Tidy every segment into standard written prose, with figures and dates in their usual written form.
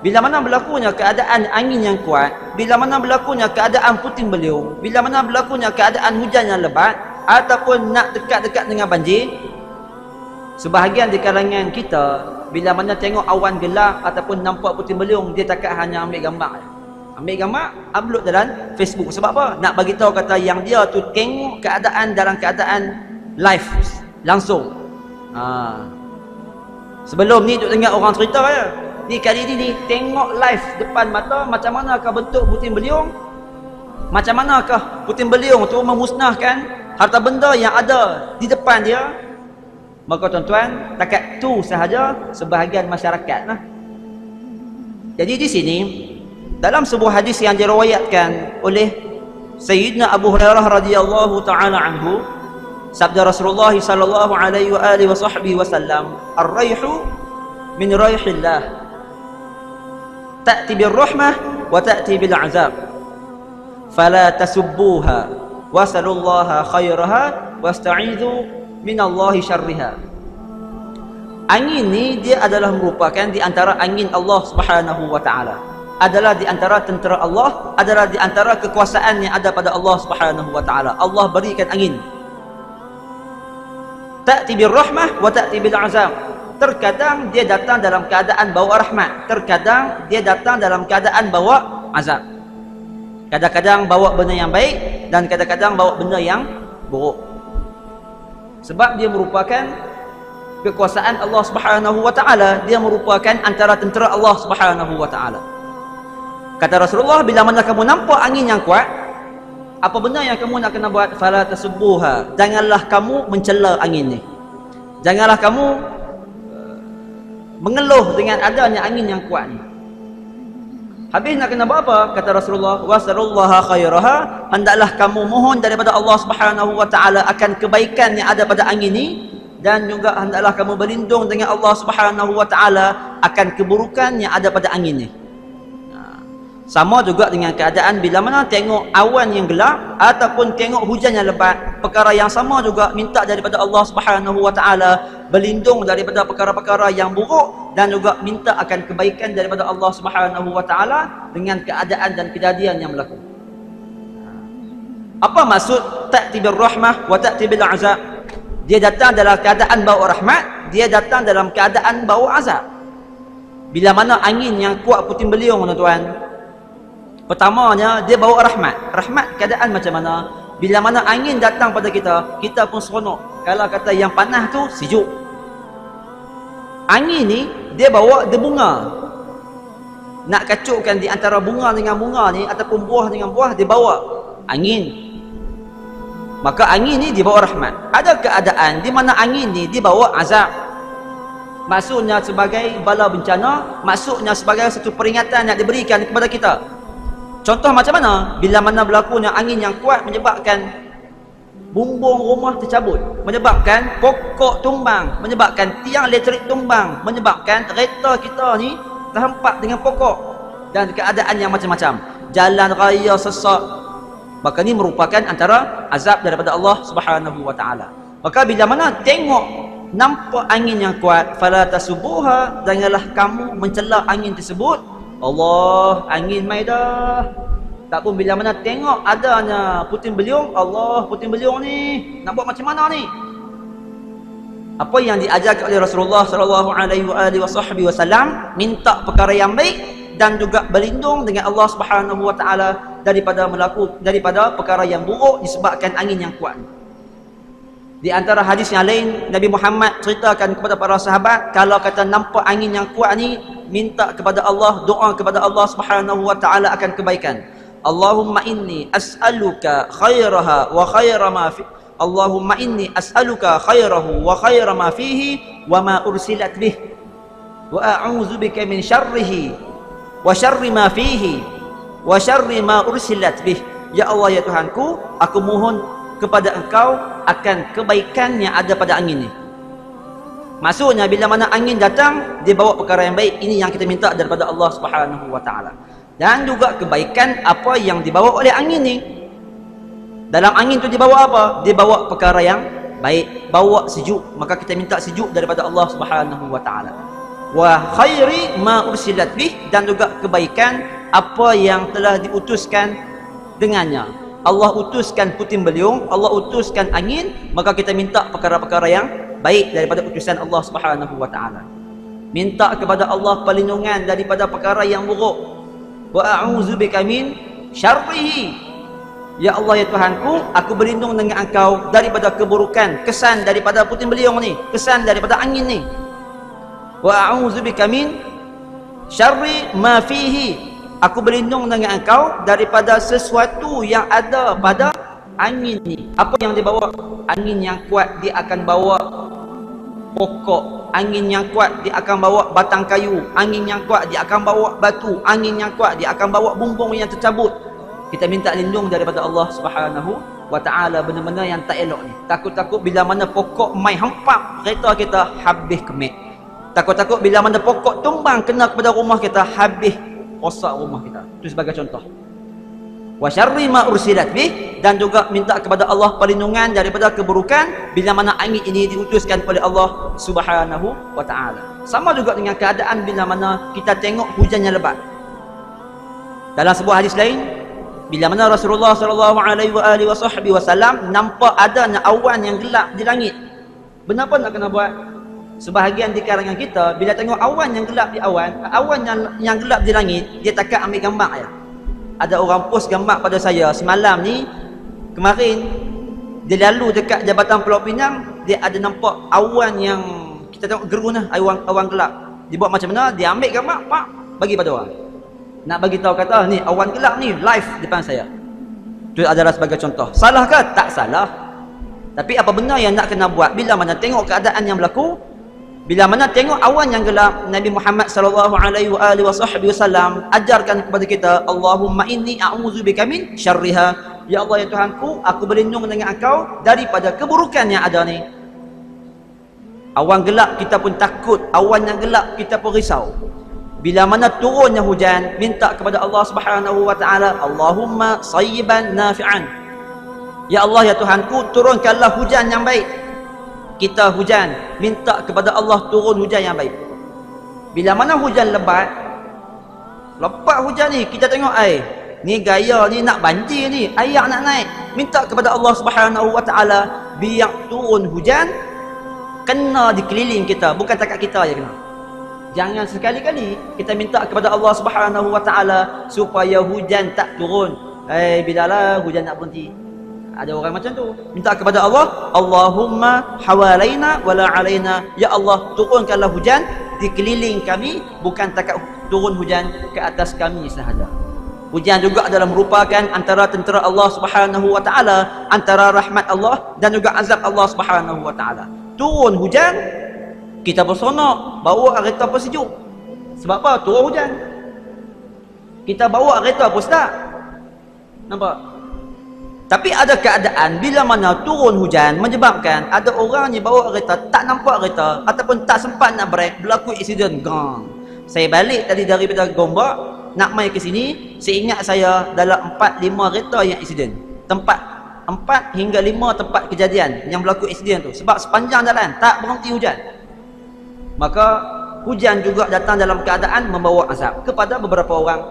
bila mana berlakunya keadaan angin yang kuat, bila mana berlakunya keadaan puting beliung, bila mana berlakunya keadaan hujan yang lebat, ataupun nak dekat-dekat dengan banjir, sebahagian di kalangan kita, bila mana tengok awan gelap ataupun nampak puting beliung, dia takat hanya ambil gambar. Ambil gambar, upload dalam Facebook. Sebab apa? Nak bagi tahu kata yang dia tu tengok keadaan dalam keadaan live, langsung. Sebelum ni duk dengar orang cerita ya. Ni kali ni tengok live depan mata macam manakah bentuk puting beliung, macam manakah puting beliung tu memusnahkan harta benda yang ada di depan dia. Maka tuan-tuan, takat tu sahaja sebahagian masyarakat lah. Jadi di sini dalam sebuah hadis yang diriwayatkan oleh Sayyidina Abu Hurairah radhiyallahu taala anhu, sabda Rasulullah sallallahu alaihi wa alihi wasallam, "Ar-raihu min raihillah, ta'ti bir-rahmah wa ta'ti bil-'azab, fala tasubbuha wasalullaha khairaha wasta'idzu minallahi syarriha." Angin ni dia adalah merupakan di antara angin Allah Subhanahu wa taala, adalah di antara tentera Allah, adalah di antara kekuasaan yang ada pada Allah Subhanahu wa taala. Allah berikan angin. Ta'ti bir-rahmah wa ta'ti bil-'azab. Terkadang dia datang dalam keadaan bawa rahmat, terkadang dia datang dalam keadaan bawa azab. Kadang-kadang bawa benda yang baik dan kadang-kadang bawa benda yang buruk. Sebab dia merupakan kekuasaan Allah Subhanahu wa taala, dia merupakan antara tentera Allah Subhanahu wa taala. Kata Rasulullah, bila mana kamu nampak angin yang kuat, apa benda yang kamu nak kena buat? Fala tasubbuha, janganlah kamu mencela angin ni. Janganlah kamu mengeluh dengan adanya angin yang kuat ni. Habis nak kena buat apa? Kata Rasulullah, wasalullaha khairaha, hendaklah kamu mohon daripada Allah Subhanahu wa taala akan kebaikan yang ada pada angin ni, dan juga hendaklah kamu berlindung dengan Allah Subhanahu wa taala akan keburukan yang ada pada angin ni. Sama juga dengan keadaan bila mana tengok awan yang gelap ataupun tengok hujan yang lebat, perkara yang sama juga, minta daripada Allah Subhanahu wa taala, berlindung daripada perkara-perkara yang buruk, dan juga minta akan kebaikan daripada Allah Subhanahu wa taala dengan keadaan dan kejadian yang berlaku. Apa maksud ta'ti bir rahmah wa ta'ti bil azab? Dia datang dalam keadaan bawa rahmat, dia datang dalam keadaan bawa azab. Bila mana angin yang kuat puting beliung, tuan-tuan, pertamanya dia bawa rahmat. Rahmat keadaan macam mana? Bila mana angin datang pada kita, kita pun seronok. Kalau kata yang panas tu sejuk. Angin ni dia bawa dia bunga. Nak kacukkan di antara bunga dengan bunga ni ataupun buah dengan buah, dia bawa angin. Maka angin ni dia bawa rahmat. Ada keadaan di mana angin ni dia bawa azab. Maksudnya sebagai bala bencana, maksudnya sebagai satu peringatan yang diberikan kepada kita. Contoh macam mana? Bila mana berlakunya angin yang kuat menyebabkan bumbung rumah tercabut, menyebabkan pokok tumbang, menyebabkan tiang elektrik tumbang, menyebabkan kereta kita ni terhempak dengan pokok, dan keadaan yang macam-macam, jalan raya sesak. Maka ni merupakan antara azab daripada Allah Subhanahu wa taala. Maka bila mana tengok nampak angin yang kuat, fala tasubbuha, janganlah kamu mencela angin tersebut. Allah, angin mai dah. Tak pun bila mana tengok adanya puting beliung, Allah, puting beliung ni nak buat macam mana ni? Apa yang diajarkan oleh Rasulullah sallallahu alaihi wasallam, minta perkara yang baik dan juga berlindung dengan Allah Subhanahu wa taala daripada perkara yang buruk disebabkan angin yang kuat. Di antara hadis yang lain, Nabi Muhammad ceritakan kepada para sahabat, kalau kata nampak angin yang kuat ni, minta kepada Allah, doa kepada Allah Subhanahu wa taala akan kebaikan. Allahumma inni as'aluka khairaha wa khaira ma fi Allahumma inni as'aluka khairahu wa khaira ma fihi wa ma ursilat bih, wa a'udzubika min syarrihi wa syarri ma fihi wa syarri ma ursilat bih. Ya Allah, ya Tuhanku, aku mohon kepada Engkau akan kebaikan yang ada pada angin ni. Maksudnya bila mana angin datang, dia bawa perkara yang baik. Ini yang kita minta daripada Allah Subhanahu wa taala. Dan juga kebaikan apa yang dibawa oleh angin ni. Dalam angin tu dibawa apa? Dia bawa perkara yang baik, bawa sejuk. Maka kita minta sejuk daripada Allah Subhanahu wa taala. wa khairi ma ursilat bih, dan juga kebaikan apa yang telah diutuskan dengannya. Allah utuskan puting beliung, Allah utuskan angin, maka kita minta perkara-perkara yang baik daripada utusan Allah Subhanahu wa taala. Minta kepada Allah perlindungan daripada perkara yang buruk. Wa a'udzubika min syarrihi. Ya Allah, ya Tuhanku, aku berlindung dengan Engkau daripada keburukan, kesan daripada puting beliung ni, kesan daripada angin ni. Wa a'udzubika min syarri ma fihi. Aku berlindung dengan Engkau daripada sesuatu yang ada pada angin ni. Apa yang dibawa? Angin yang kuat dia akan bawa pokok, angin yang kuat dia akan bawa batang kayu, angin yang kuat dia akan bawa batu, angin yang kuat dia akan bawa bumbung yang tercabut. Kita minta lindung daripada Allah Subhanahu wa taala benda-benda yang tak elok ni. Takut-takut bila mana pokok mai hempap kereta kita, habis kemik. Takut-takut bila mana pokok tumbang kena kepada rumah kita, habis rosak rumah kita. Itu sebagai contoh. Wa syarri ma ursilat bih, dan juga minta kepada Allah perlindungan daripada keburukan bila mana angin ini diutuskan oleh Allah Subhanahu wa taala. Sama juga dengan keadaan bila mana kita tengok hujannya lebat. Dalam sebuah hadis lain, bila mana Rasulullah sallallahu alaihi wasallam nampak adanya awan yang gelap di langit. Kenapa nak kena buat? Sebahagian di kalangan kita bila tengok awan yang gelap di awan yang gelap di langit, dia takkan ambil gambar ya. Ada orang post gambar pada saya semalam ni, kemarin dia lalu dekat Jabatan Pulau Pinang, dia ada nampak awan yang kita tengok gerun lah, awan gelap. Dia buat macam mana? Dia ambil gambar, pak, bagi pada orang. Nak bagi tahu kata ni awan gelap ni live depan saya. Itu adalah sebagai contoh. Salah ke? Tak salah. Tapi apa benda yang nak kena buat bila mana tengok keadaan yang berlaku, bila mana tengok awan yang gelap, Nabi Muhammad sallallahu alaihi wasallam ajarkan kepada kita, Allahumma inni a'udzubika min syarriha. Ya Allah, ya Tuhanku, aku berlindung dengan Engkau daripada keburukan yang ada ni. Awan gelap kita pun takut, awan yang gelap kita pun risau. Bila mana turunnya hujan, minta kepada Allah Subhanahu wa taala, Allahumma sayyiban nafi'an. Ya Allah, ya Tuhanku, turunkanlah hujan yang baik. Kita hujan, minta kepada Allah turun hujan yang baik. Bila mana hujan lebat hujan ni, kita tengok ni gaya ni nak banjir ni, air nak naik. Minta kepada Allah Subhanahu wa taala biar turun hujan kena di keliling kita, bukan takat kita je kena. Jangan sekali-kali kita minta kepada Allah Subhanahu wa taala supaya hujan tak turun. Bilalah hujan nak berhenti. Ada orang macam tu. Minta kepada Allah, Allahumma hawalaina wala alaina. Ya Allah, turunkanlah hujan di keliling kami, bukan takat turun hujan ke atas kami sahaja. Hujan juga adalah merupakan antara tentera Allah Subhanahu wa taala, antara rahmat Allah dan juga azab Allah Subhanahu wa taala. Turun hujan, kita bersonok bawa kereta pun sejuk. Sebab apa? Turun hujan. Kita bawa kereta pun sedap. Nampak? Tapi ada keadaan bila mana turun hujan menyebabkan ada orang ni bawa kereta tak nampak kereta ataupun tak sempat nak brake, berlaku aksiden. Gang. Saya balik tadi daripada Gombak nak mai ke sini, saya ingat saya dalam 4-5 kereta yang aksiden. Tempat 4 hingga 5 tempat kejadian yang berlaku aksiden tu. Sebab sepanjang jalan tak berhenti hujan. Maka hujan juga datang dalam keadaan membawa azab kepada beberapa orang.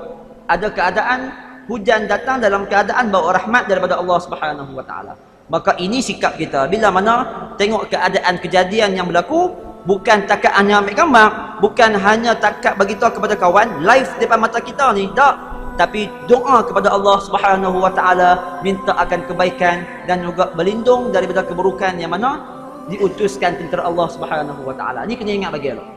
Ada keadaan hujan datang dalam keadaan bawa rahmat daripada Allah Subhanahu wa taala. Maka ini sikap kita bila mana tengok keadaan kejadian yang berlaku, bukan takat hanya ambil gambar, bukan hanya takat bagi tahu kepada kawan live depan mata kita ni, tak. Tapi doa kepada Allah Subhanahu wa taala, minta akan kebaikan dan juga berlindung daripada keburukan yang mana diutuskan tentera Allah Subhanahu wa taala. Ni kena ingat bagi Allah.